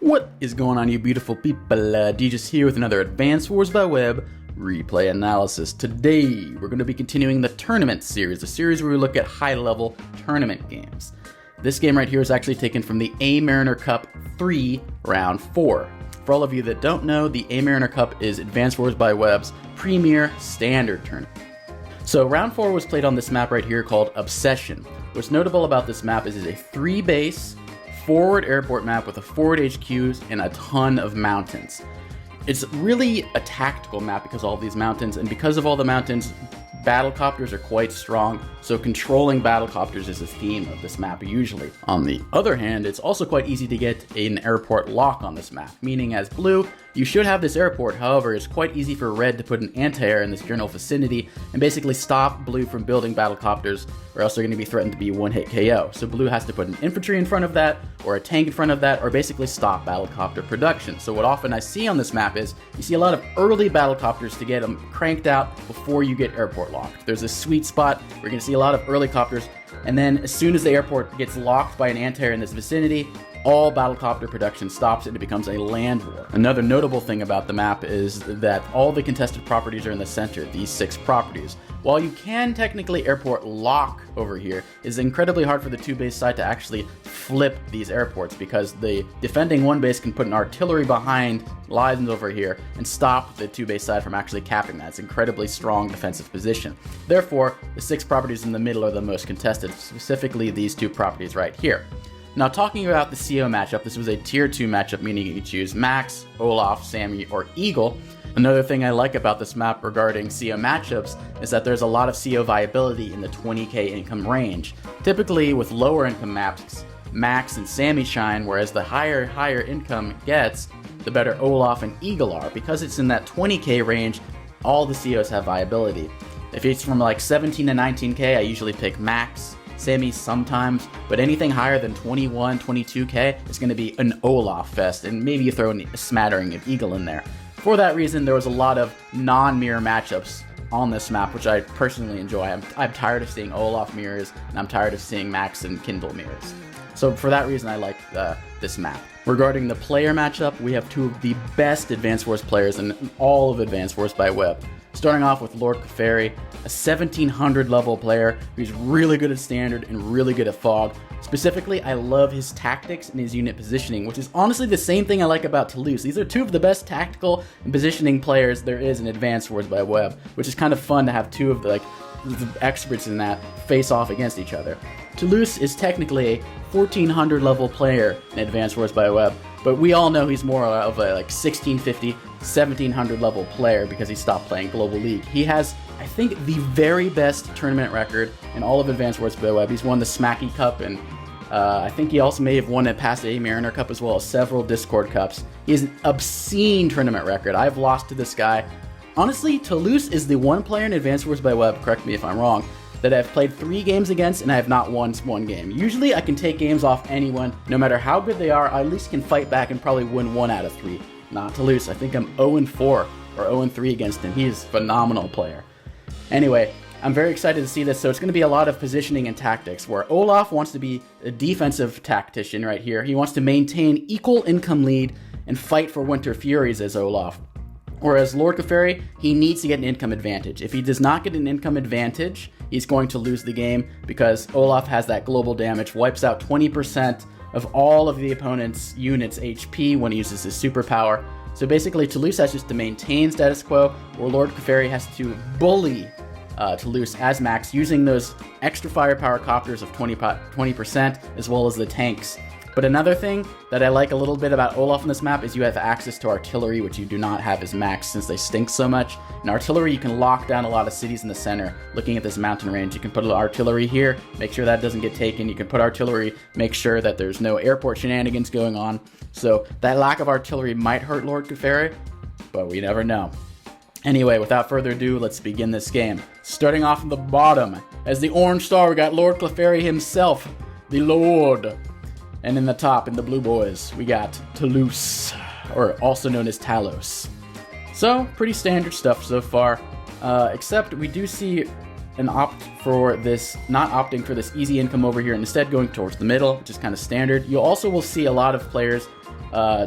What is going on, you beautiful people? DJs here with another Advanced Wars by Web replay analysis. Today, we're going to be continuing the tournament series, a series where we look at high-level tournament games. This game right here is actually taken from the A Mariner Cup 3 Round 4. For all of you that don't know, the A Mariner Cup is Advanced Wars by Web's premier standard tournament. So Round 4 was played on this map right here called Obsession. What's notable about this map is it's a 3-base forward airport map with a forward HQs and a ton of mountains. It's really a tactical map because of all these mountains, and because of all the mountains, battlecopters are quite strong, so controlling battlecopters is a theme of this map usually. On the other hand, it's also quite easy to get an airport lock on this map, meaning as blue, you should have this airport. However, it's quite easy for red to put an anti-air in this general vicinity and basically stop blue from building battlecopters, or else they're going to be threatened to be one-hit KO. So blue has to put an infantry in front of that, or a tank in front of that, or basically stop battlecopter production. So what often I see on this map is you see a lot of early battlecopters to get them cranked out before you get airport locked. There's a sweet spot where you're going to see a lot of early copters, and then as soon as the airport gets locked by an anti-air in this vicinity, all battlecopter production stops and it becomes a land war. Another notable thing about the map is that all the contested properties are in the center, these 6 properties. While you can technically airport lock over here, it's incredibly hard for the 2-base side to actually flip these airports because the defending 1 base can put an artillery behind lines over here and stop the 2-base side from actually capping that. It's an incredibly strong defensive position. Therefore, the 6 properties in the middle are the most contested, specifically these 2 properties right here. Now, talking about the CO matchup, this was a tier 2 matchup, meaning you could choose Max, Olaf, Sammy, or Eagle. Another thing I like about this map regarding CO matchups is that there's a lot of CO viability in the 20k income range. Typically, with lower income maps, Max and Sammy shine, whereas the higher income gets, the better Olaf and Eagle are. Because it's in that 20k range, all the COs have viability. If it's from like 17 to 19k, I usually pick Max, Sammy sometimes, but anything higher than 21, 22k is going to be an Olaf fest, and maybe you throw a smattering of Eagle in there. For that reason, there was a lot of non-mirror matchups on this map, which I personally enjoy. I'm tired of seeing Olaf mirrors, and I'm tired of seeing Max and Kindle mirrors. So for that reason, I like this map. Regarding the player matchup, we have 2 of the best Advanced Wars players in all of Advanced Wars by Web. Starting off with Lord Clefairy, a 1700 level player who's really good at standard and really good at fog. Specifically, I love his tactics and his unit positioning, which is honestly the same thing I like about Toulouse. These are 2 of the best tactical and positioning players there is in Advanced Wars by Web, which is kind of fun to have 2 of the experts in that face off against each other. Toulouse is technically a 1400 level player in Advanced Wars by Web, but we all know he's more of a 1650, 1700 level player because he stopped playing Global League. He has, I think, the very best tournament record in all of Advanced Wars by Web. He's won the Smacky Cup, and I think he also may have won a past A Mariner Cup as well as several Discord Cups. He has an obscene tournament record. I've lost to this guy. Honestly, Toulouse is the one player in Advanced Wars by Web, correct me if I'm wrong, that I've played 3 games against and I have not won 1 game. Usually I can take games off anyone, no matter how good they are. I at least can fight back and probably win 1 out of 3. Not Toulouse. I think I'm 0-4 or 0-3 against him. He's a phenomenal player. Anyway, I'm very excited to see this. So it's going to be a lot of positioning and tactics, where Olaf wants to be a defensive tactician right here. He wants to maintain equal income lead and fight for Winter Furies as Olaf. Whereas Lord Clefairy, he needs to get an income advantage. If he does not get an income advantage, he's going to lose the game because Olaf has that global damage, wipes out 20% of all of the opponent's units' HP when he uses his superpower. So basically, Toulouse has just to maintain status quo, where Lord Clefairy has to bully Toulouse as Max using those extra firepower copters of 20%, as well as the tanks. But another thing that I like a little bit about Olaf on this map is you have access to artillery, which you do not have as Max since they stink so much. In artillery, you can lock down a lot of cities in the center. Looking at this mountain range, you can put artillery here, make sure that doesn't get taken. You can put artillery, make sure that there's no airport shenanigans going on. So that lack of artillery might hurt Lord Clefairy, but we never know. Anyway, without further ado, let's begin this game. Starting off from the bottom, as the orange star, we got Lord Clefairy himself, the Lord. And in the top, in the blue boys, we got Toulouse, or also known as Talos. So, pretty standard stuff so far, except we do see an opt for this, not opting for this easy income over here, and instead going towards the middle, which is kind of standard. You also will see a lot of players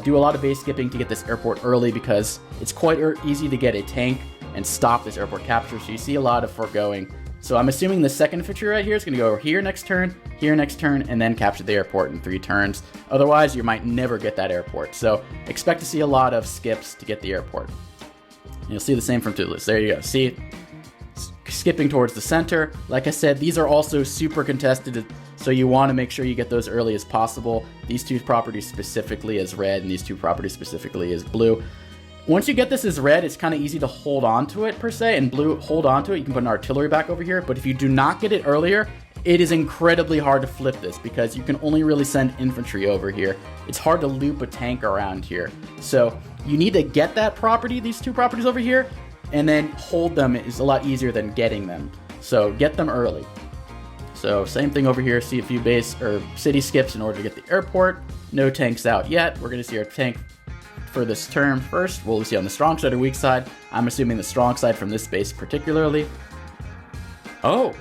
do a lot of base skipping to get this airport early because it's quite easy to get a tank and stop this airport capture. So you see a lot of foregoing. So I'm assuming the second infantry right here is going to go over here next turn, and then capture the airport in 3 turns. Otherwise, you might never get that airport. So expect to see a lot of skips to get the airport. And you'll see the same from Toulouse. There you go. See, skipping towards the center. Like I said, these are also super contested, so you want to make sure you get those early as possible. These 2 properties specifically as red, and these 2 properties specifically as blue. Once you get this as red, it's kind of easy to hold on to it per se, and blue, hold on to it. You can put an artillery back over here, but if you do not get it earlier, it is incredibly hard to flip this because you can only really send infantry over here. It's hard to loop a tank around here. So you need to get that property, these 2 properties over here, and then hold them is a lot easier than getting them. So get them early. So same thing over here, see a few base or city skips in order to get the airport. No tanks out yet. We're gonna see our tank for this turn first. We'll see on the strong side or weak side. I'm assuming the strong side from this base particularly. Oh,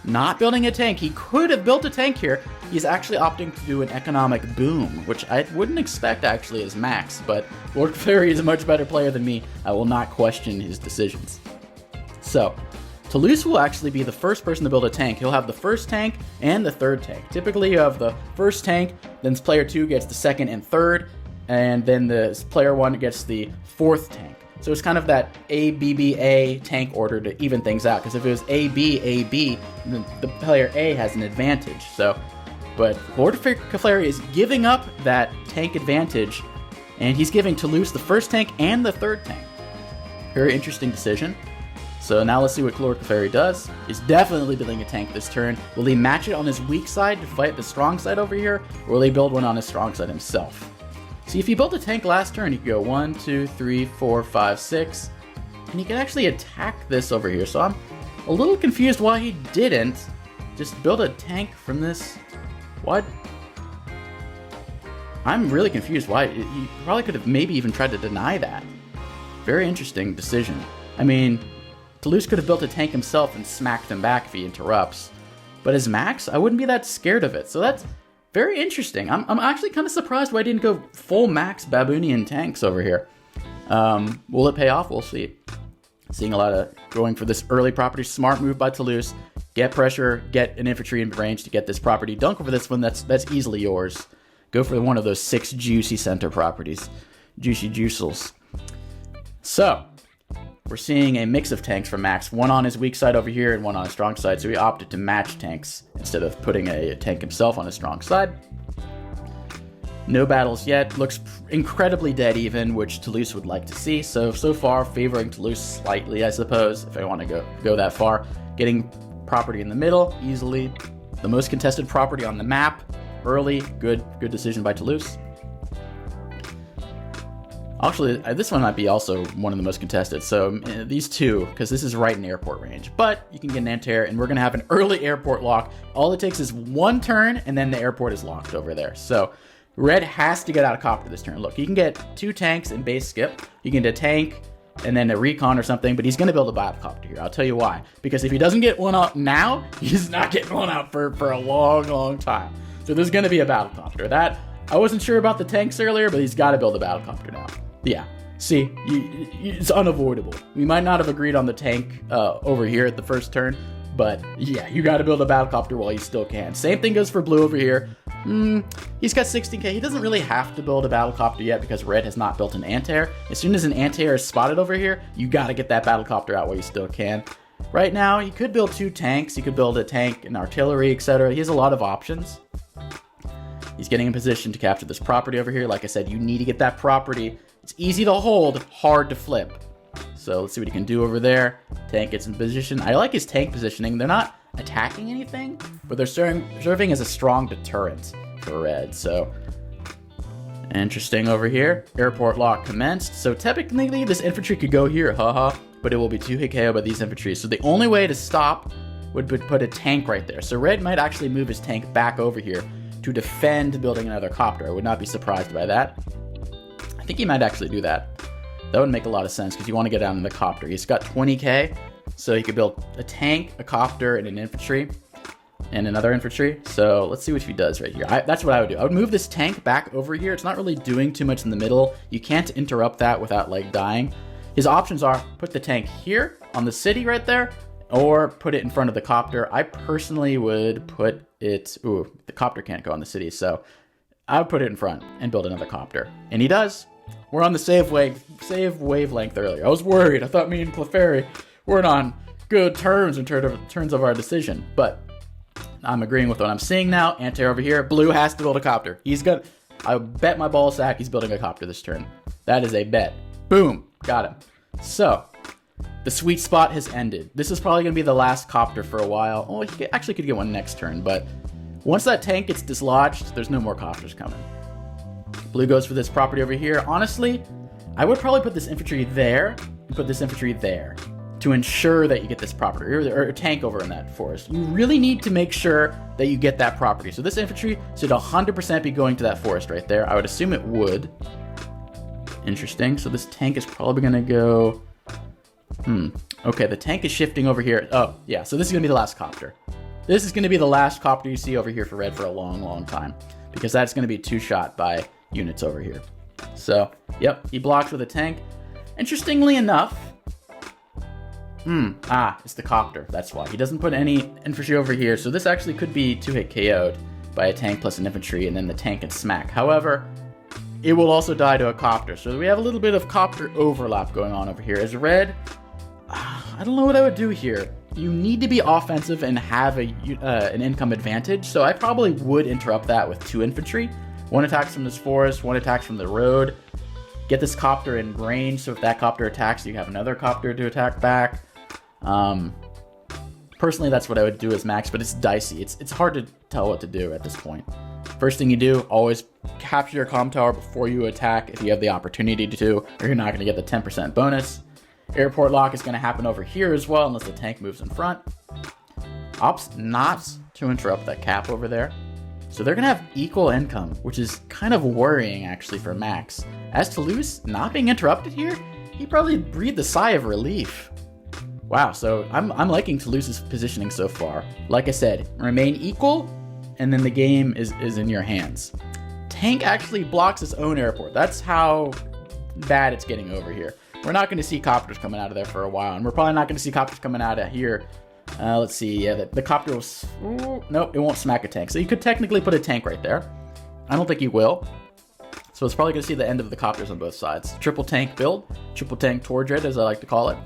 not building a tank. He could have built a tank here. He's actually opting to do an economic boom, which I wouldn't expect actually as Max, but Lord Clefairy is a much better player than me. I will not question his decisions. So, Toulouse will actually be the first person to build a tank. He'll have the first tank and the third tank. Typically you have the first tank, then player 2 gets the second and third, and then the player 1 gets the 4th tank. So it's kind of that A, B, B, A tank order to even things out. Because if it was A, B, then the player A has an advantage. So, but Lord Clefairy is giving up that tank advantage, and he's giving Toulouse the first tank and the third tank. Very interesting decision. So now let's see what Lord Clefairy does. He's definitely building a tank this turn. Will he match it on his weak side to fight the strong side over here, or will he build one on his strong side himself? See, if he built a tank last turn, he could go 1, 2, 3, 4, 5, 6, and he could actually attack this over here. So I'm a little confused why he didn't just build a tank from this. What? I'm really confused why. He probably could have maybe even tried to deny that. Very interesting decision. I mean, Toulouse could have built a tank himself and smacked him back if he interrupts. But as Max, I wouldn't be that scared of it. So that's very interesting. I'm actually kind of surprised why I didn't go full max Baboonian tanks over here. Will it pay off? We'll see. Seeing a lot of going for this early property. Smart move by Toulouse. Get pressure, get an infantry in range to get this property. Don't go for this one, that's easily yours. Go for one of those 6 juicy center properties. Juicy juicels. So, we're seeing a mix of tanks from Max. One on his weak side over here and one on his strong side. So he opted to match tanks instead of putting a tank himself on his strong side. No battles yet. Looks incredibly dead even, which Toulouse would like to see. So far favoring Toulouse slightly, I suppose, if I want to go that far. Getting property in the middle, easily. The most contested property on the map. Early, good decision by Toulouse. Actually, this one might be also one of the most contested. So these 2, because this is right in airport range. But you can get an anti-air, and we're going to have an early airport lock. All it takes is 1 turn, and then the airport is locked over there. So red has to get out of copter this turn. Look, you can get 2 tanks and base skip. You can get a tank and then a recon or something, but he's going to build a battlecopter here. I'll tell you why. Because if he doesn't get one out now, he's not getting one out for a long time. So there's going to be a battlecopter. That, I wasn't sure about the tanks earlier, but he's got to build a battlecopter now. Yeah, see, it's unavoidable. We might not have agreed on the tank over here at the first turn, but yeah, you got to build a battlecopter while you still can. Same thing goes for blue over here. He's got 16k. He doesn't really have to build a battlecopter yet because red has not built an anti-air. As soon as an anti-air is spotted over here, you got to get that battlecopter out while you still can. Right now, he could build 2 tanks. He could build a tank, an artillery, etc. He has a lot of options. He's getting in position to capture this property over here. Like I said, you need to get that property. It's easy to hold, hard to flip. So let's see what he can do over there. Tank gets in position. I like his tank positioning. They're not attacking anything, but they're serving as a strong deterrent for red. So interesting over here. Airport lock commenced. So technically this infantry could go here, haha, but it will be 2 hit KO by these infantry. So the only way to stop would put a tank right there. So red might actually move his tank back over here to defend building another copter. I would not be surprised by that. I think he might actually do that. That would make a lot of sense because you want to get down in the copter. He's got 20k, so he could build a tank, a copter, and an infantry. and another infantry. So let's see what he does right here. That's what I would do. I would move this tank back over here. It's not really doing too much in the middle. You can't interrupt that without like dying. His options are put the tank here on the city right there, or put it in front of the copter. I personally would put it, ooh, the copter can't go on the city, so I would put it in front and build another copter. And he does. We're on the save wavelength earlier. I was worried. I thought me and Clefairy weren't on good terms in terms of our decision, but I'm agreeing with what I'm seeing now. Anti-air over here. Blue has to build a copter. I bet my ball sack he's building a copter this turn. That is a bet. Boom. Got him. So, the sweet spot has ended. This is probably going to be the last copter for a while. Oh, he actually could get one next turn, but once that tank gets dislodged, there's no more copters coming. Blue goes for this property over here. Honestly, I would probably put this infantry there and put this infantry there to ensure that you get this property, or a tank over in that forest. You really need to make sure that you get that property. So this infantry should 100% be going to that forest right there. I would assume it would. Interesting. So this tank is probably going to go... Okay, the tank is shifting over here. Oh, yeah, so this is going to be the last copter. This is going to be the last copter you see over here for red for a long, long time, because that's going to be two-shot by units over here. So, yep, he blocks with a tank. Interestingly enough... it's the copter. That's why. He doesn't put any infantry over here, so this actually could be 2-hit KO'd by a tank plus an infantry, and then the tank can smack. However, it will also die to a copter, so we have a little bit of copter overlap going on over here. As red, I don't know what I would do here. You need to be offensive and have an income advantage, so I probably would interrupt that with 2 infantry. 1 attacks from this forest, 1 attacks from the road. Get this copter in range, so if that copter attacks, you have another copter to attack back. Personally, that's what I would do as max, but it's dicey. It's hard to tell what to do at this point. First thing you do, always capture your comm tower before you attack if you have the opportunity to, or you're not going to get the 10% bonus. Airport lock is going to happen over here as well, unless the tank moves in front. Ops not to interrupt that cap over there. So they're going to have equal income, which is kind of worrying actually for Max. As Toulouse not being interrupted here, he probably breathed a sigh of relief. Wow, so I'm liking Toulouse's positioning so far. Like I said, remain equal, and then the game is in your hands. Tank actually blocks its own airport. That's how bad it's getting over here. We're not going to see copters coming out of there for a while, and we're probably not going to see copters coming out of here. Let's see, yeah, the copter will... Ooh, nope, it won't smack a tank. So you could technically put a tank right there. I don't think he will. So it's probably going to see the end of the copters on both sides. Triple tank build, triple tank Tordred, as I like to call it.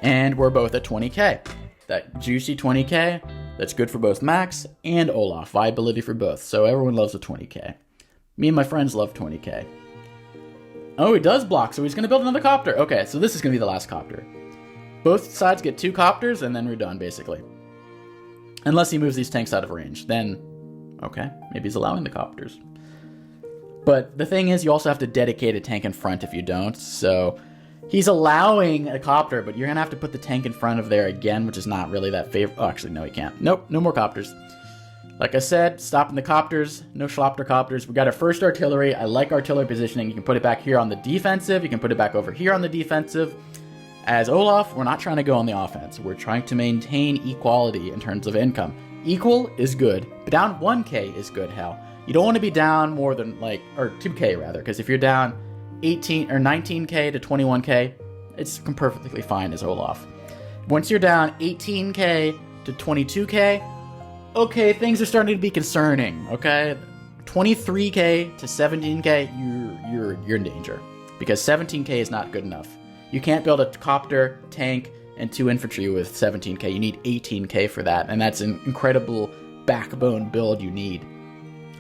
And we're both at 20k. That juicy 20k, that's good for both Max and Olaf. Viability for both. So everyone loves a 20k. Me and my friends love 20k. Oh, he does block, so he's going to build another copter. Okay, so this is going to be the last copter. Both sides get 2 copters, and then we're done, basically. Unless he moves these tanks out of range. Then, okay, maybe he's allowing the copters. But the thing is, you also have to dedicate a tank in front if you don't. So he's allowing a copter, but you're going to have to put the tank in front of there again, which is not really that favorable. Oh, actually, no, he can't. Nope, no more copters. Like I said, stopping the copters, no Schlopter copters. We got our first artillery. I like artillery positioning. You can put it back here on the defensive. You can put it back over here on the defensive. As Olaf, we're not trying to go on the offense. We're trying to maintain equality in terms of income. Equal is good, but down 1k is good, hell. You don't want to be down more than, like, or 2k rather, because if you're down 18 or 19k to 21k, it's perfectly fine as Olaf. Once you're down 18k to 22k, okay, things are starting to be concerning, okay? 23k to 17k, you're in danger, because 17k is not good enough. You can't build a copter, tank, and 2 infantry with 17k. You need 18k for that, and that's an incredible backbone build you need.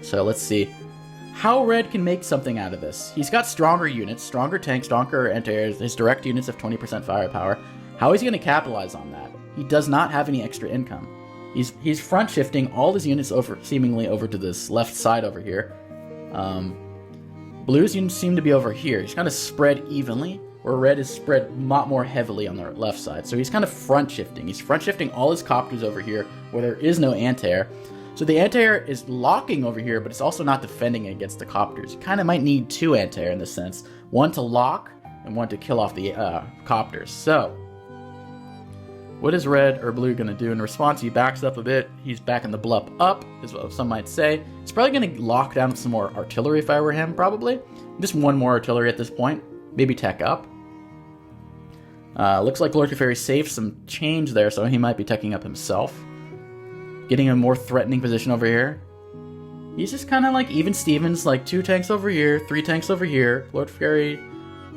So let's see how Red can make something out of this. He's got stronger units, stronger tanks, stronger anti-airs. His direct units have 20% firepower. How is he going to capitalize on that? He does not have any extra income. He's front shifting all his units seemingly over to this left side over here. Blue's units seem to be over here. He's kind of spread evenly, where Red is spread a lot more heavily on the left side. So he's kind of front shifting. He's front shifting all his copters over here where there is no anti-air. So the anti-air is locking over here, but it's also not defending against the copters. You kind of might need 2 anti-air in this sense. 1 to lock and 1 to kill off the copters. So What is red or blue going to do in response? He backs up a bit. He's backing the bluff up, is what some might say. He's probably going to lock down some more artillery if I were him, probably. Just one more artillery at this point. Maybe tech up. Looks like Lord Teferi saved some change there, so he might be teching up himself. Getting a more threatening position over here. He's just kind of like even Stevens, like 2 tanks over here, 3 tanks over here. Lord Teferi,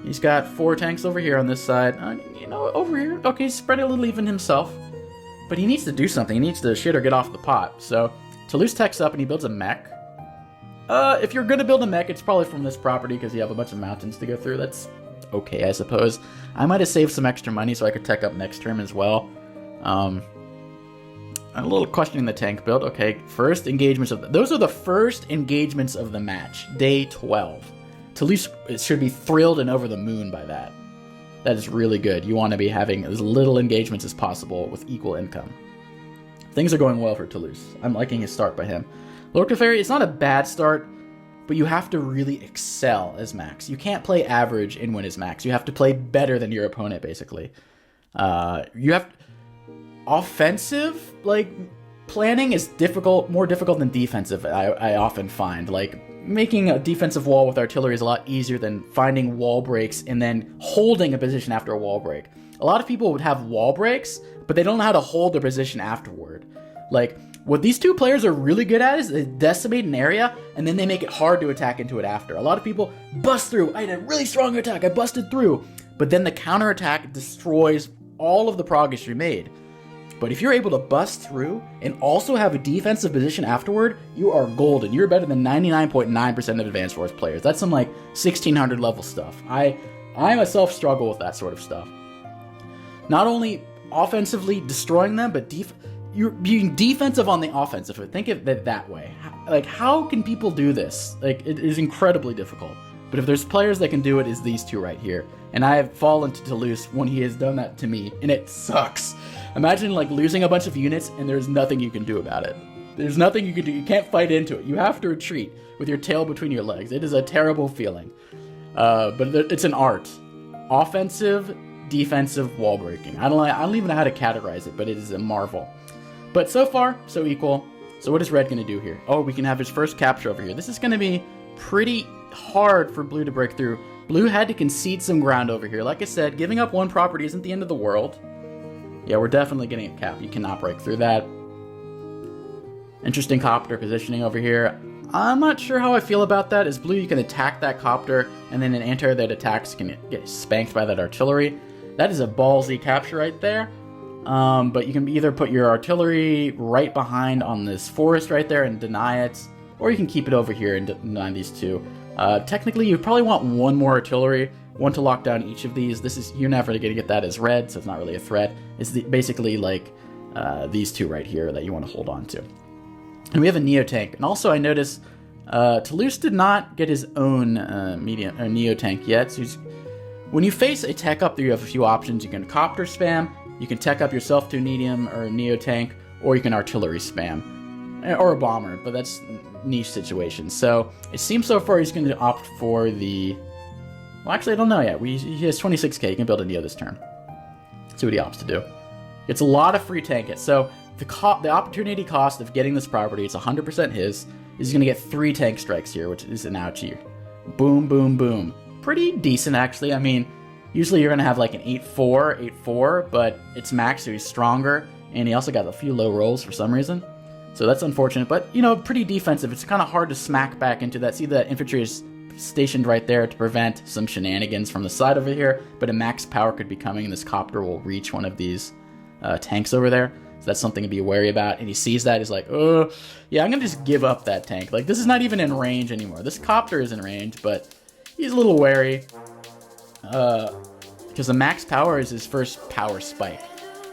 he's got 4 tanks over here on this side. Over here. Okay, he's spread a little even himself. But he needs to do something. He needs to shit or get off the pot. So, Toulouse techs up and he builds a mech. If you're going to build a mech, it's probably from this property because you have a bunch of mountains to go through. That's okay, I suppose. I might have saved some extra money so I could tech up next turn as well. I'm a little questioning the tank build. Okay, first engagements of those are the first engagements of the match. Day 12. Toulouse should be thrilled and over the moon by that. That is really good. You want to be having as little engagements as possible with equal income. Things are going well for Toulouse. I'm liking his start by him. Lord Teferi, it's not a bad start, but you have to really excel as Max. You can't play average and win as Max. You have to play better than your opponent, basically. You have offensive, planning is more difficult than defensive, I often find. Making a defensive wall with artillery is a lot easier than finding wall breaks and then holding a position after a wall break. A lot of people would have wall breaks, but they don't know how to hold their position afterward. What these two players are really good at is they decimate an area, and then they make it hard to attack into it after. A lot of people bust through. I had a really strong attack. I busted through. But then the counterattack destroys all of the progress you made. But if you're able to bust through and also have a defensive position afterward, you are golden. You're better than 99.9% of Advanced Wars players. That's some 1600 level stuff. I myself struggle with that sort of stuff. Not only offensively destroying them, but you're being defensive on the offensive. Think of it that way. How can people do this? It is incredibly difficult. But if there's players that can do it, it's these two right here. And I have fallen to Toulouse when he has done that to me, and it sucks. Imagine losing a bunch of units and there's nothing you can do about it. There's nothing you can do. You can't fight into it. You have to retreat with your tail between your legs. It is a terrible feeling. But it's an art. Offensive, defensive, wall breaking. I don't even know how to categorize it, but it is a marvel. But so far, so equal. So what is red going to do here? Oh, we can have his first capture over here. This is going to be pretty hard for blue to break through. Blue had to concede some ground over here. Like I said, giving up one property isn't the end of the world. Yeah, we're definitely getting a cap. You cannot break through that. Interesting copter positioning over here. I'm not sure how I feel about that. As blue, you can attack that copter, and then an anti-air that attacks can get spanked by that artillery. That is a ballsy capture right there. But you can either put your artillery right behind on this forest right there and deny it, or you can keep it over here and deny these two. Technically, you probably want one more artillery, one to lock down each of these. You're never going to get that as red, so it's not really a threat. It's basically these two right here that you want to hold on to. And we have a Neo tank. And also, I noticed Toulouse did not get his own Neo tank yet. So when you face a tech up, you have a few options. You can copter spam. You can tech up yourself to a medium or a Neo tank, or you can artillery spam, or a bomber, but that's niche situation. So it seems so far he's going to opt for the... Well, actually, I don't know yet. He has 26k. He can build a Neo this turn. See what he opts to do. It's a lot of free tank hits. So the opportunity cost of getting this property, it's 100% his. He's going to get 3 tank strikes here, which is an ouchie. Boom, boom, boom. Pretty decent, actually. I mean, usually you're going to have an 8-4, 8-4, but it's Max, so he's stronger, and he also got a few low rolls for some reason. So that's unfortunate, but, pretty defensive. It's kind of hard to smack back into that. See, that infantry is stationed right there to prevent some shenanigans from the side over here, but a max power could be coming, and this copter will reach one of these tanks over there. So that's something to be wary about, and he sees that, he's like, oh, yeah, I'm going to just give up that tank. This is not even in range anymore. This copter is in range, but he's a little wary. Because the max power is his first power spike.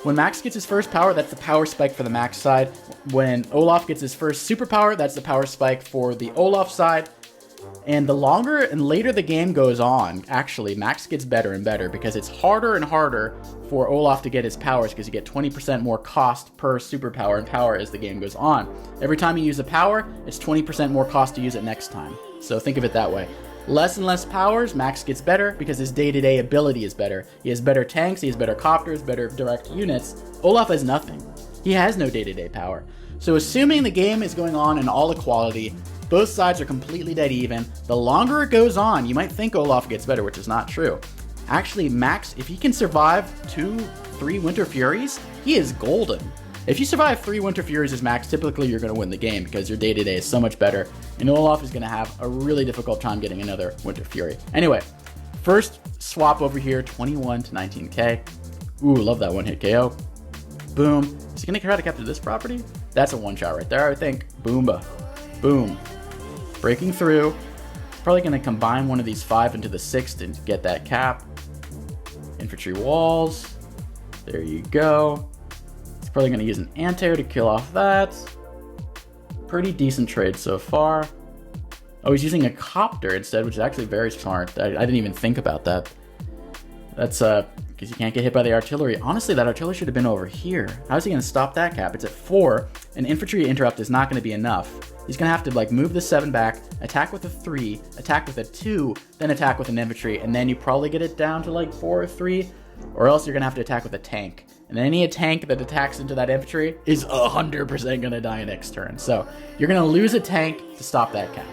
When Max gets his first power, that's the power spike for the Max side. When Olaf gets his first superpower, that's the power spike for the Olaf side. And the longer and later the game goes on, actually, Max gets better and better because it's harder and harder for Olaf to get his powers because you get 20% more cost per superpower and power as the game goes on. Every time you use a power, it's 20% more cost to use it next time. So think of it that way. Less and less powers, Max gets better because his day-to-day ability is better. He has better tanks, he has better copters, better direct units. Olaf has nothing. He has no day-to-day power. So assuming the game is going on in all equality, both sides are completely dead even, the longer it goes on, you might think Olaf gets better, which is not true. Actually, Max, if he can survive 2-3 Winter Furies, he is golden. If you survive 3 Winter Furies as Max, typically you're going to win the game because your day-to-day is so much better, and Olaf is going to have a really difficult time getting another Winter Fury. Anyway, first swap over here, 21 to 19k. Ooh, love that one-hit KO. Boom. Is he going to try to capture this property? That's a one-shot right there, I think. Boomba. Boom. Breaking through. Probably going to combine one of these 5 into the 6 to get that cap. Infantry walls. There you go. Probably going to use an anti-air to kill off that. Pretty decent trade so far. Oh, he's using a copter instead, which is actually very smart. I didn't even think about that. That's because you can't get hit by the artillery. Honestly, that artillery should have been over here. How's he going to stop that cap? It's at 4. An infantry interrupt is not going to be enough. He's going to have to like move the 7 back, attack with a 3, attack with a 2, then attack with an infantry, and then you probably get it down to like 4 or 3, or else you're going to have to attack with a tank. And any tank that attacks into that infantry is 100% going to die next turn. So you're going to lose a tank to stop that cap,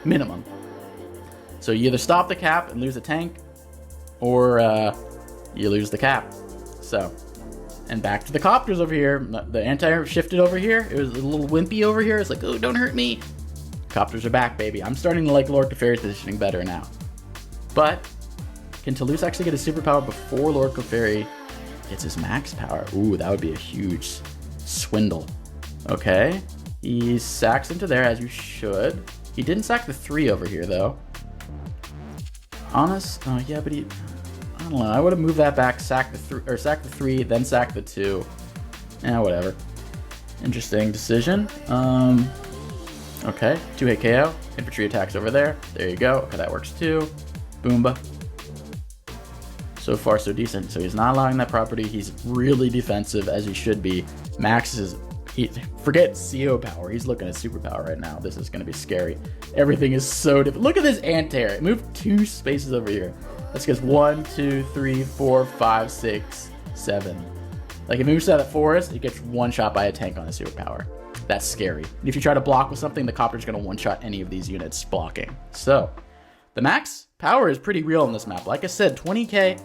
minimum. So you either stop the cap and lose a tank, or you lose the cap. So, and back to the copters over here. The anti-air shifted over here. It was a little wimpy over here. It's like, oh, don't hurt me. Copters are back, baby. I'm starting to like Lord Clefairy's positioning better now. But can Toulouse actually get a superpower before Lord Clefairy gets his max power? Ooh, that would be a huge swindle. Okay. He sacks into there, as you should. He didn't sack the 3 over here, though. Oh, yeah, but he... I don't know. I would have moved that back, sack the 3, then sack the 2. Whatever. Interesting decision. Okay. 2-hit KO. Infantry attacks over there. There you go. Okay, that works too. Boomba. So far, so decent. So he's not allowing that property. He's really defensive, as he should be. Max is... forget CO power. He's looking at superpower right now. This is going to be scary. Everything is so different. Look at this anti-air. It moved 2 spaces over here. That's because 1, 2, 3, 4, 5, 6, 7. Like, it moves to that forest, it gets one shot by a tank on a superpower. That's scary. And if you try to block with something, the copter's going to one-shot any of these units blocking. So, the max power is pretty real on this map. Like I said, 20k.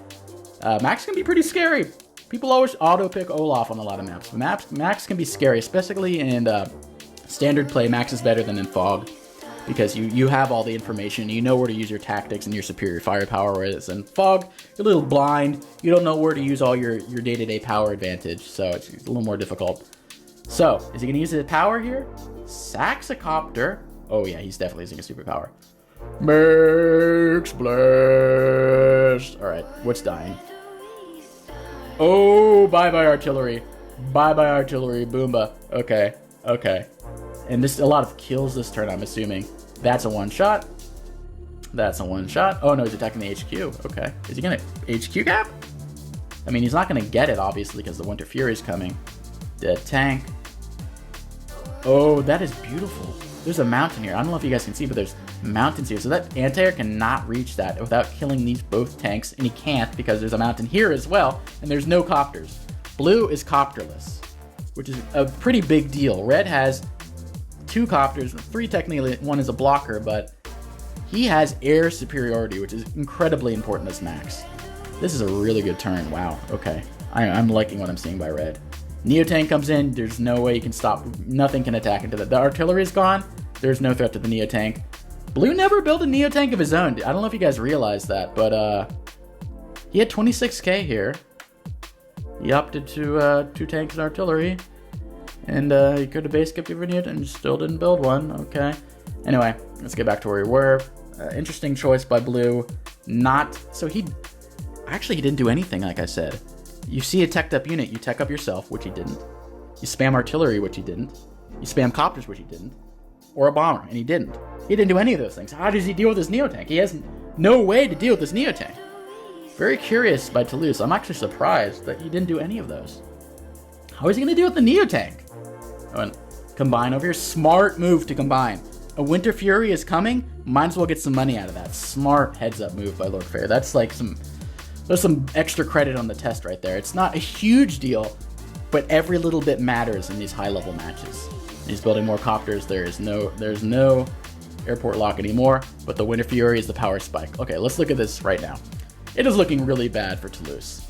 Max can be pretty scary. People always auto-pick Olaf on a lot of maps. Max can be scary, especially in standard play. Max is better than in Fog, because you have all the information. You know where to use your tactics and your superior firepower, whereas in Fog, you're a little blind. You don't know where to use all your day-to-day power advantage, so it's a little more difficult. So, is he going to use his power here? Sacks a copter. Oh yeah, he's definitely using a superpower. Max Blast. Alright, what's dying? Oh, bye-bye artillery. Bye-bye artillery, Boomba. Okay, okay. And this a lot of kills this turn, I'm assuming. That's a one-shot. That's a one-shot. Oh no, he's attacking the HQ. Okay. Is he gonna HQ cap? I mean, he's not gonna get it, obviously, because the Winter Fury is coming. Dead tank. Oh, that is beautiful. There's a mountain here. I don't know if you guys can see, but there's mountains here. So that anti-air cannot reach that without killing these both tanks, and he can't because there's a mountain here as well, and there's no copters. Blue is copterless, which is a pretty big deal. Red has 2 copters, 3 technically, 1 is a blocker, but he has air superiority, which is incredibly important as Max. This is a really good turn. Wow, okay. I'm liking what I'm seeing by Red. Neotank comes in, there's no way you can stop, nothing can attack into that. The artillery is gone, there's no threat to the Neotank. Blue never built a Neotank of his own. I don't know if you guys realize that, but he had 26k here. He opted to 2 tanks and artillery, and he could have base kept your Neotank and still didn't build one. Okay. Anyway, let's get back to where we were. Interesting choice by Blue. He didn't do anything, like I said. You see a teched up unit, you tech up yourself, which he didn't. You spam artillery, which he didn't. You spam copters, which he didn't. Or a bomber, and he didn't. He didn't do any of those things. How does he deal with this Neotank? He has no way to deal with this Neotank. Very curious by Toulouse. I'm actually surprised that he didn't do any of those. How is he going to deal with the Neotank? Oh, and combine over here. Smart move to combine. A Winter Fury is coming. Might as well get some money out of that. Smart heads-up move by Lord Fair. That's like there's some extra credit on the test right there. It's not a huge deal, but every little bit matters in these high-level matches. He's building more copters. There's no airport lock anymore, but the Winter Fury is the power spike. Okay, let's look at this right now. It is looking really bad for Toulouse.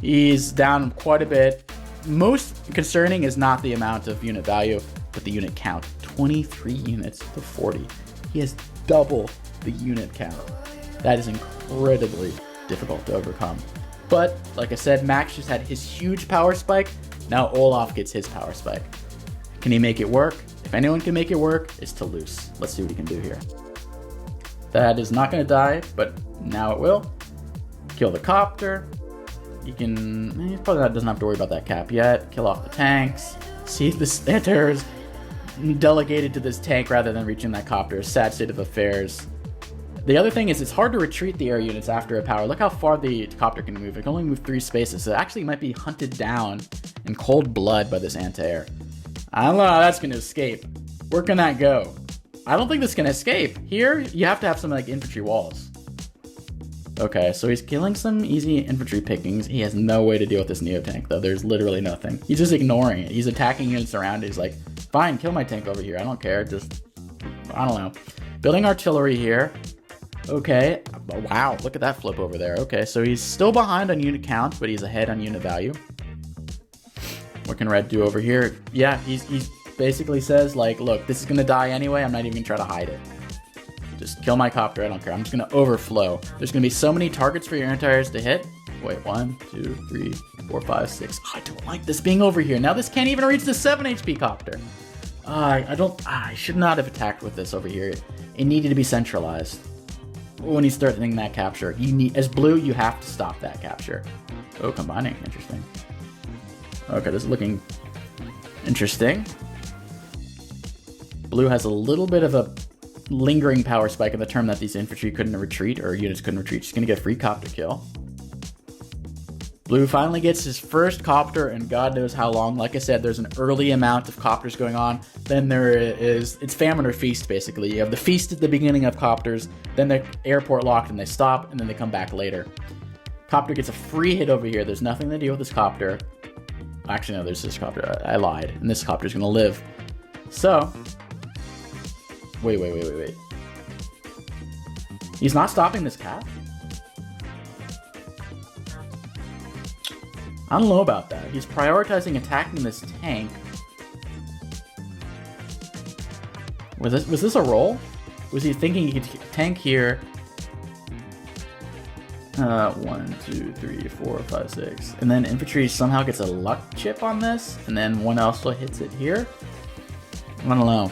He's down quite a bit. Most concerning is not the amount of unit value, but the unit count. 23 units to 40. He has double the unit count. That is incredibly difficult to overcome. But, like I said, Max just had his huge power spike. Now Olaf gets his power spike. Can he make it work? If anyone can make it work, it's Toulouse. Let's see what he can do here. That is not going to die, but now it will. Kill the copter. He probably doesn't have to worry about that cap yet. Kill off the tanks. See, this anti-air is delegated to this tank rather than reaching that copter. Sad state of affairs. The other thing is it's hard to retreat the air units after a power. Look how far the copter can move. It can only move 3 spaces. So it actually might be hunted down in cold blood by this anti-air. I don't know how that's going to escape. Where can that go? I don't think this can escape. Here, you have to have some like infantry walls. Okay, so he's killing some easy infantry pickings. He has no way to deal with this Neo tank, though. There's literally nothing. He's just ignoring it. He's attacking units around it. He's like, fine, kill my tank over here. I don't care. Just, I don't know. Building artillery here. Okay. Wow, look at that flip over there. Okay, so he's still behind on unit count, but he's ahead on unit value. What can Red do over here? Yeah, he's basically says, like, look, this is going to die anyway. I'm not even going to try to hide it. Just kill my copter. I don't care. I'm just going to overflow. There's going to be so many targets for your anti-airs to hit. Wait, 1, 2, 3, 4, 5, 6. Oh, I don't like this being over here. Now this can't even reach the 7 HP copter. I should not have attacked with this over here. It needed to be centralized. When you start thinking that capture, as blue, you have to stop that capture. Oh, combining. Interesting. Okay, this is looking interesting. Blue has a little bit of a lingering power spike in the term that these infantry couldn't retreat, or units couldn't retreat. She's going to get a free copter kill. Blue finally gets his first copter in God knows how long. Like I said, there's an early amount of copters going on. Then it's famine or feast, basically. You have the feast at the beginning of copters, then the airport locked and they stop, and then they come back later. Copter gets a free hit over here. There's nothing to deal with this copter. Actually, no, there's this copter. I lied. And this copter's going to live. So, wait. He's not stopping this cap? I don't know about that. He's prioritizing attacking this tank. Was this a roll? Was he thinking he could tank here? 1, 2, 3, 4, 5, 6. And then infantry somehow gets a luck chip on this, and then one also hits it here? I don't know.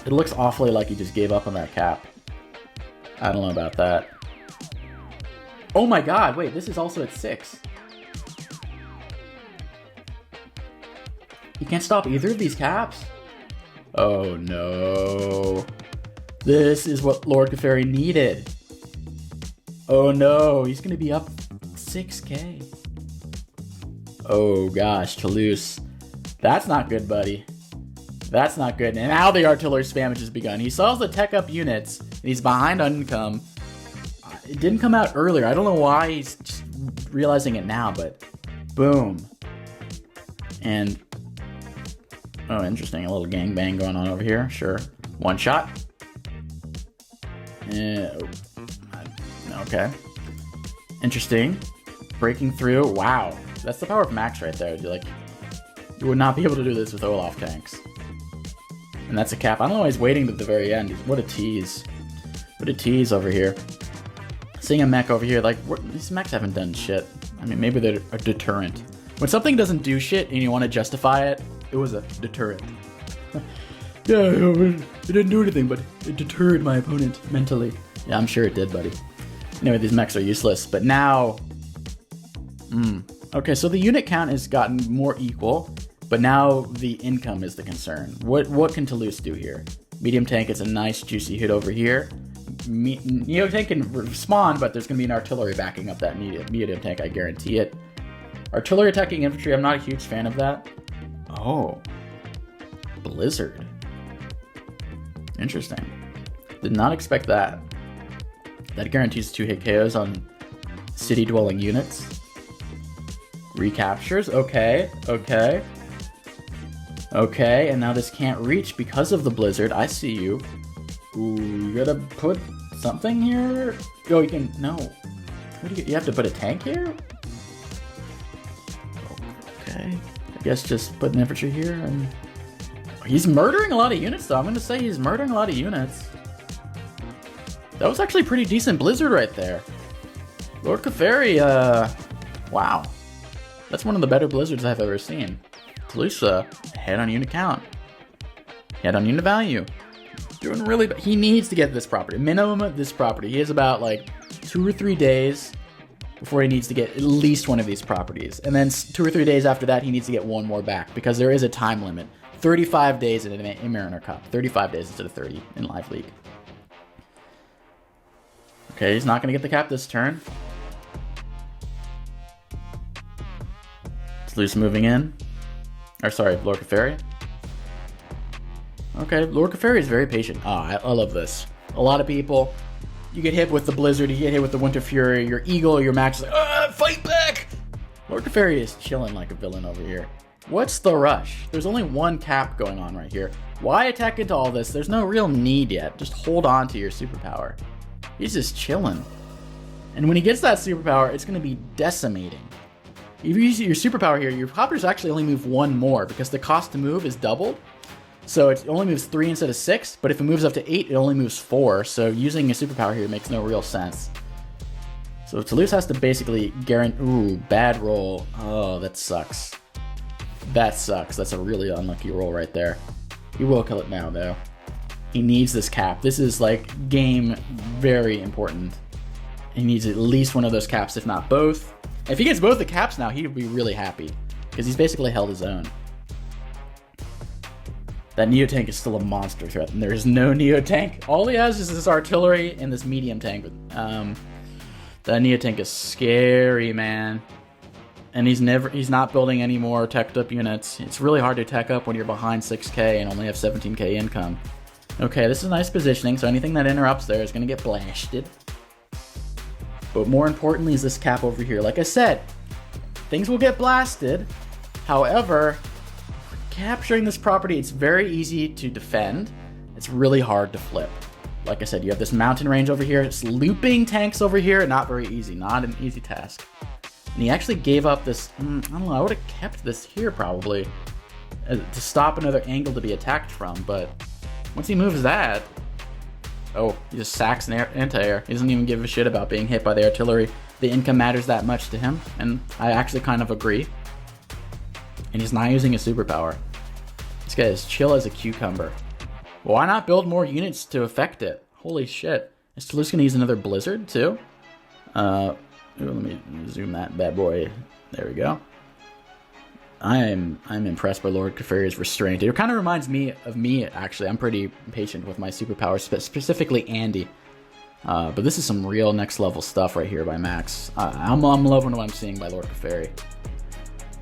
It looks awfully like he just gave up on that cap. I don't know about that. Oh my god, wait, this is also at 6. You can't stop either of these caps? Oh no. This is what Lord Clefairy needed. Oh no, he's gonna be up 6k. Oh gosh, Toulouse. That's not good, buddy. That's not good. And now the artillery spam has just begun. He sells the tech up units, and he's behind on income. It didn't come out earlier. I don't know why he's just realizing it now, but boom. And, oh, interesting. A little gangbang going on over here. Sure. One shot. Okay. Interesting. Breaking through. Wow. That's the power of Max right there. Like, you would not be able to do this with Olaf tanks. And that's a cap. I don't know why he's waiting to the very end. What a tease. What a tease over here. Seeing a mech over here, like, these mechs haven't done shit. I mean, maybe they're a deterrent. When something doesn't do shit and you want to justify it, it was a deterrent. Yeah, it didn't do anything, but it deterred my opponent mentally. Yeah, I'm sure it did, buddy. Anyway, these mechs are useless, but now... Okay, so the unit count has gotten more equal, but now the income is the concern. What can Toulouse do here? Medium tank gets a nice juicy hit over here. Neo tank can respond, but there's going to be an artillery backing up that medium tank, I guarantee it. Artillery attacking infantry, I'm not a huge fan of that. Oh. Blizzard. Interesting. Did not expect that. That guarantees 2-hit KOs on city-dwelling units. Recaptures, okay, okay. Okay, and now this can't reach because of the blizzard. I see you. Ooh, you gotta put something here? Oh, you can, no. What do you have to put a tank here? Okay, I guess just put an infantry here and... He's murdering a lot of units though. I'm gonna say he's murdering a lot of units. That was actually pretty decent blizzard right there. Lord Keferi, wow. That's one of the better blizzards I've ever seen. Toulouse, head on unit count. Head on unit value. Doing really bad. He needs to get this property. Minimum of this property. He has about like 2 or 3 days before he needs to get at least one of these properties. And then 2 or 3 days after that, he needs to get one more back because there is a time limit. 35 days in Mariner Cup. 35 days instead of 30 in Live League. Okay, he's not going to get the cap this turn. Toulouse moving in. Or sorry, Lord Keferi. Okay, Lord Keferi is very patient. I love this. A lot of people, you get hit with the Blizzard, you get hit with the Winter Fury, your Eagle, your Max is like, fight back! Lord Keferi is chilling like a villain over here. What's the rush? There's only one cap going on right here. Why attack into all this? There's no real need yet. Just hold on to your superpower. He's just chilling. And when he gets that superpower, it's going to be decimating. If you use your superpower here, your hoppers actually only move 1 more because the cost to move is doubled. So it only moves 3 instead of 6, but if it moves up to 8, it only moves 4. So using a superpower here makes no real sense. So Toulouse has to basically guarantee... Ooh, bad roll. Oh, that sucks. That sucks. That's a really unlucky roll right there. He will kill it now, though. He needs this cap. This is, like, game very important. He needs at least one of those caps, if not both. If he gets both the caps now, he'd be really happy. Because he's basically held his own. That Neo-Tank is still a monster threat, and there's no Neo-Tank. All he has is this artillery and this medium tank. That Neo-Tank is scary, man. And he's not building any more teched up units. It's really hard to tech up when you're behind 6k and only have 17k income. Okay, this is nice positioning, so anything that interrupts there is going to get blasted. But more importantly is this cap over here. Like I said, things will get blasted. However, capturing this property, it's very easy to defend. It's really hard to flip. Like I said, you have this mountain range over here. It's looping tanks over here. Not very easy. Not an easy task. And he actually gave up this... I don't know. I would have kept this here probably to stop another angle to be attacked from. But once he moves that... Oh, he just sacks an anti-air. He doesn't even give a shit about being hit by the artillery. The income matters that much to him. And I actually kind of agree. And he's not using a superpower. This guy is chill as a cucumber. Why not build more units to affect it? Holy shit. Is Toulouse gonna use another blizzard too? Let me zoom that bad boy. There we go. I'm impressed by Lord Keferi's restraint. It kind of reminds me of me, actually. I'm pretty patient with my superpowers, specifically Andy. But this is some real next level stuff right here by Max. I'm loving what I'm seeing by Lord Keferi.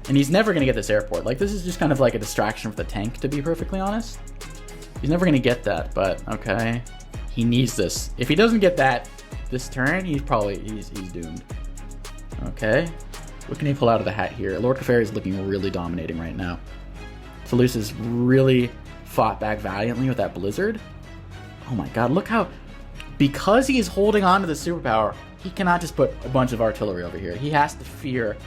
And he's never going to get this airport. Like, this is just kind of like a distraction for the tank, to be perfectly honest. He's never going to get that, but okay. He needs this. If he doesn't get that this turn, he's doomed. Okay. What can he pull out of the hat here? Lord Keferi is looking really dominating right now. Toulouse has really fought back valiantly with that blizzard. Oh my god, look how... Because he is holding on to the superpower, he cannot just put a bunch of artillery over here. He has to fear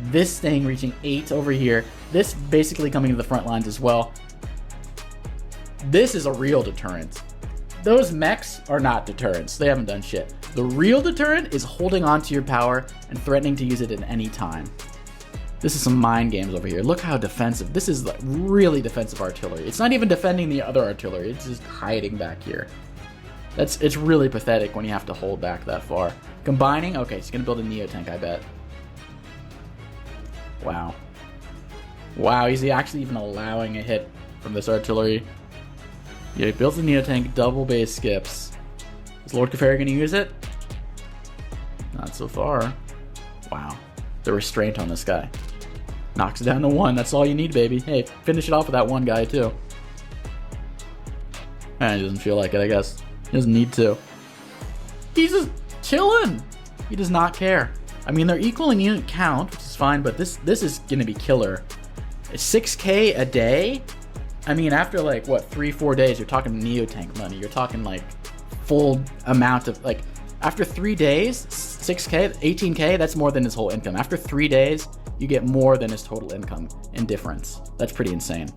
this thing reaching 8 over here. This basically coming to the front lines as well. This is a real deterrent. Those mechs are not deterrents. They haven't done shit. The real deterrent is holding on to your power and threatening to use it at any time. This is some mind games over here. Look how defensive. This is like really defensive artillery. It's not even defending the other artillery. It's just hiding back here. It's really pathetic when you have to hold back that far. Combining? Okay, he's going to build a Neo-Tank, I bet. Wow. Wow, is he actually even allowing a hit from this artillery? Yeah, he builds a Neo-Tank, double base skips. Is Lord Keferi going to use it? Not so far. Wow. The restraint on this guy. Knocks it down to 1. That's all you need, baby. Hey, finish it off with that one guy, too. He doesn't feel like it, I guess. He doesn't need to. He's just chilling. He does not care. I mean, they're equal in unit count, which is fine, but this is gonna be killer. 6K a day? I mean, after like, what, 3-4 days, you're talking Neotank money. You're talking like full amount of, like, after 3 days, 6K, 18K, that's more than his whole income. After 3 days, you get more than his total income in difference. That's pretty insane.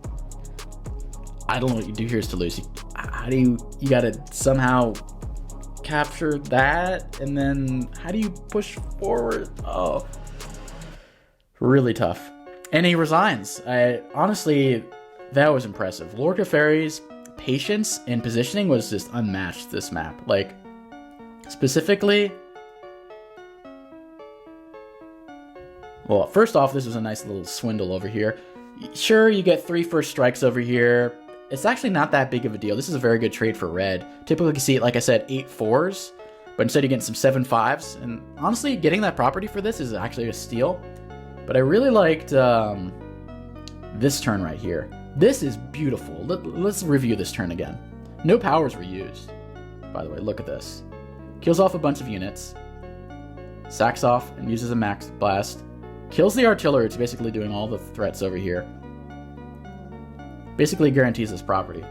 I don't know what you do here is to lose. How do you gotta somehow capture that, and then how do you push forward? Oh, really tough. And he resigns. Honestly, that was impressive. Lord Teferi's patience and positioning was just unmatched this map. Like, specifically, well, first off, this was a nice little swindle over here. Sure, you get 3 first strikes over here. It's actually not that big of a deal. This is a very good trade for red. Typically you see, like I said, 8 4s, but instead you're getting some 7 5s. And honestly, getting that property for this is actually a steal. But I really liked this turn right here. This is beautiful. Let's review this turn again. No powers were used. By the way, look at this. Kills off a bunch of units. Sacks off and uses a max blast. Kills the artillery. It's basically doing all the threats over here. Basically guarantees this property.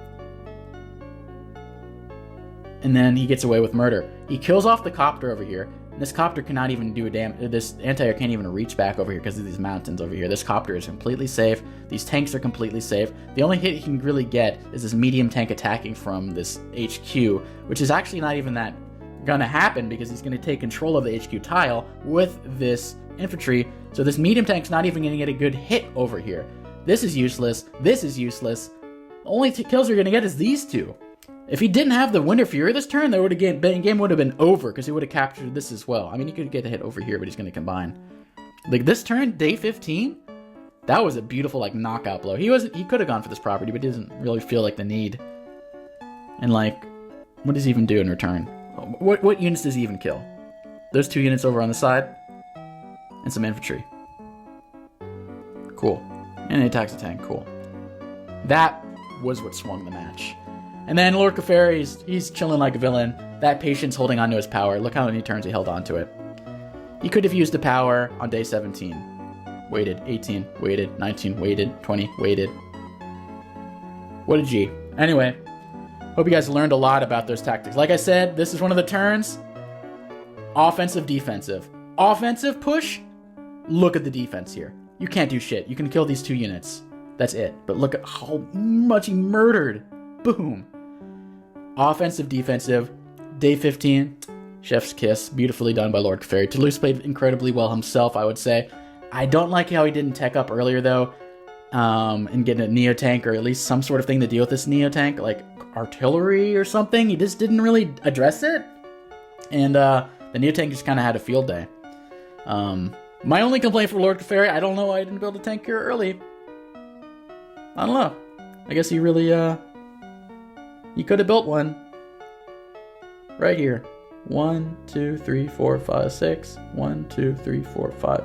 And then he gets away with murder. He kills off the copter over here. And this copter cannot even do a damn... This anti-air can't even reach back over here because of these mountains over here. This copter is completely safe. These tanks are completely safe. The only hit he can really get is this medium tank attacking from this HQ, which is actually not even that gonna happen because he's gonna take control of the HQ tile with this infantry. So this medium tank's not even gonna get a good hit over here. This is useless. This is useless. The only kills you're going to get is these two. If he didn't have the Winter Fury this turn, the game would have been over because he would have captured this as well. I mean, he could get a hit over here, but he's going to combine. Like this turn, day 15, that was a beautiful like knockout blow. He could have gone for this property, but he doesn't really feel like the need. And like, what does he even do in return? What units does he even kill? Those 2 units over on the side, and some infantry. Cool. And he attacks the tank. Cool. That was what swung the match. And then Lord Teferi, he's chilling like a villain. That patience holding onto his power. Look how many turns he held onto it. He could have used the power on day 17. Waited. 18. Waited. 19. Waited. 20. Waited. What a G. Anyway, hope you guys learned a lot about those tactics. Like I said, this is one of the turns. Offensive, defensive. Offensive push. Look at the defense here. You can't do shit. You can kill these 2 units. That's it. But look at how much he murdered. Boom. Offensive, defensive. Day 15. Chef's kiss. Beautifully done by Lord Teferi. Toulouse played incredibly well himself, I would say. I don't like how he didn't tech up earlier, though. And get a Neotank, or at least some sort of thing to deal with this Neotank. Like artillery or something. He just didn't really address it. And the Neotank just kind of had a field day. My only complaint for Lord Teferi, I don't know why I didn't build a tank here early. I don't know. I guess he really, he could have built one. Right here. 1, 2, 3, 4, 5, 6. 1, 2, 3, 4, 5.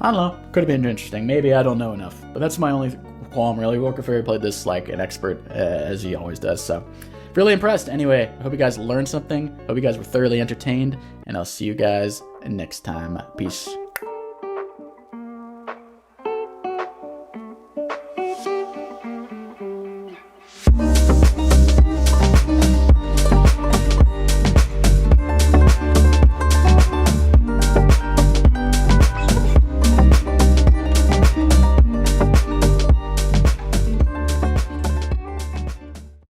I don't know. Could have been interesting. Maybe I don't know enough. But that's my only qualm, really. Lord Teferi played this like an expert, as he always does, so... Really impressed. Anyway, I hope you guys learned something. Hope you guys were thoroughly entertained. And I'll see you guys next time. Peace.